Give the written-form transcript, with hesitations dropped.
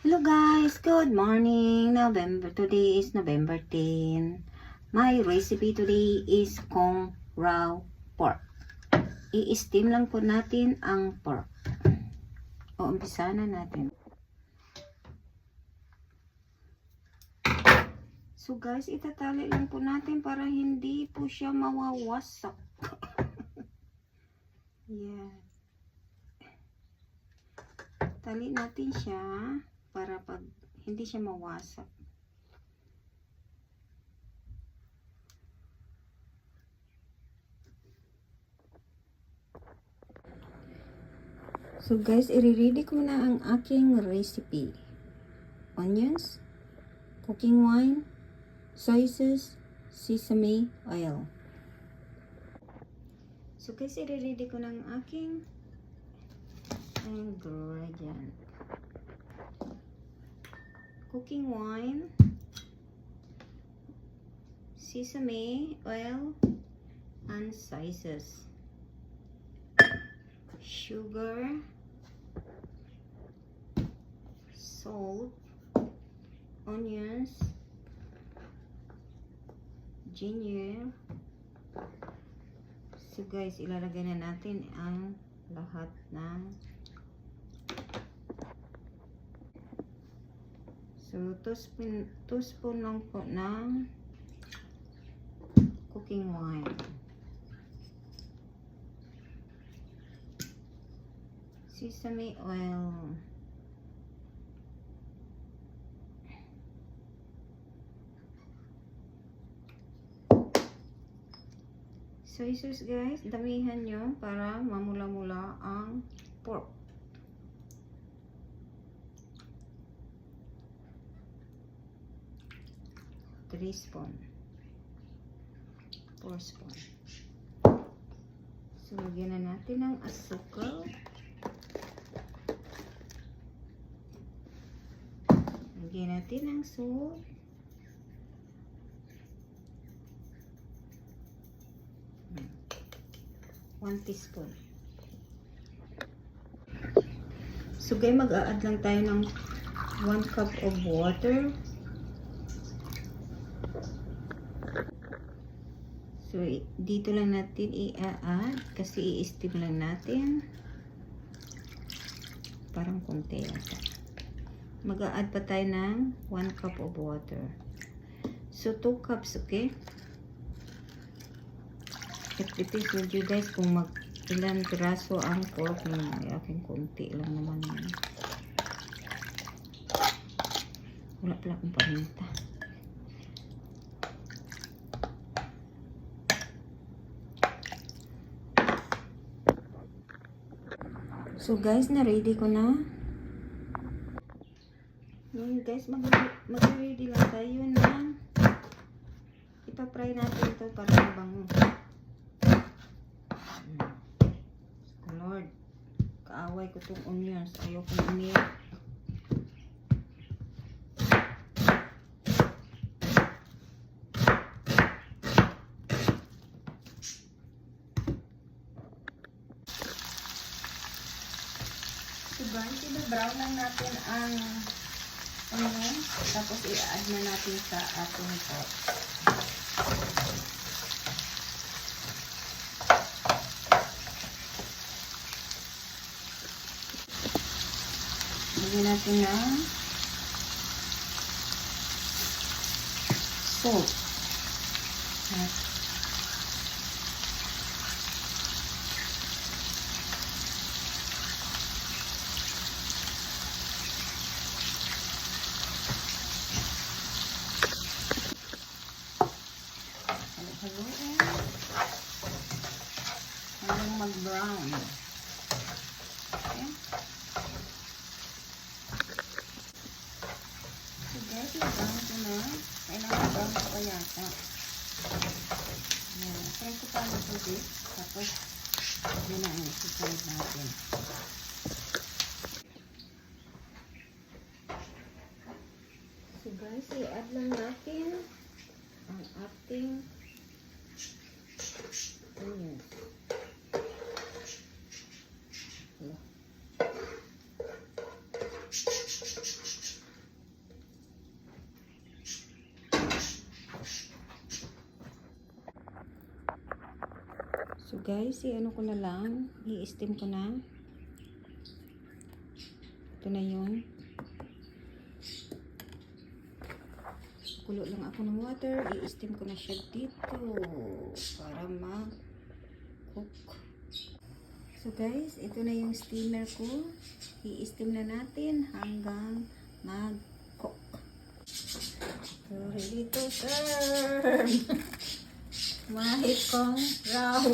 Hello guys, good morning. Today is November 10. My recipe today is kong raw pork. I-steam lang po natin ang pork. O, umpisa na natin. So guys, itatali lang po natin para hindi po siya mawawasak. Yeah. Tali natin siya para pag hindi siya mawasak. So guys, i-ready ko na ang aking recipe. Onions, cooking wine, soy sauce, sesame oil. So guys, i-ready ko na ang aking ingredient. Cooking wine, sesame oil, and soy sauce. Sugar, salt, onions, ginger. So guys, ilalagay na natin ang lahat ng two spoon lang po ng cooking wine. Sesame oil. Soy sauce guys, damihan nyo para mamula-mula ang pork. Three spoon. 4 spoon. So, lagyan na natin ng asukal. Lagyan natin ng salt. One teaspoon. So guys, mag-a-add lang tayo ng 1 cup of water. So dito lang natin i-add kasi i-steam lang natin. Parang konti lang. Mag-a-add pa tayo ng 1 cup of water. So 2 cups, okay? It depends with you guys kung ilan piraso ang pork nyo. Ay, aking konti lang naman yan. Wala pala akong paminta. So guys, na-ready ko na. Ngayon guys, mag-ready lang tayo na ipa-fry natin ito para mabango. Lord, kaaway ko itong onions. Ayaw kong umiyak. So guys, i-brown lang natin ang onions. Tapos i-add na natin sa ating pot. Lagyan natin ng salt. Haluin hanggang mag-brown. Okay. So guys, mag-brown ko na. Kailangan brown ko pa yata. Yan. Try ko pa ng tubig. Tapos, yun na ang isusunod natin. So guys, i-add lang natin ang ating onions. So guys, i-ano ko na lang, i-steam ko na. Ito na yun. Kulo lang ako ng water, i-steam ko na siya dito para ma-cook. So guys, ito na yung steamer ko. I-steam na natin hanggang mag-cook. So ready to serve. Mahit kong raw.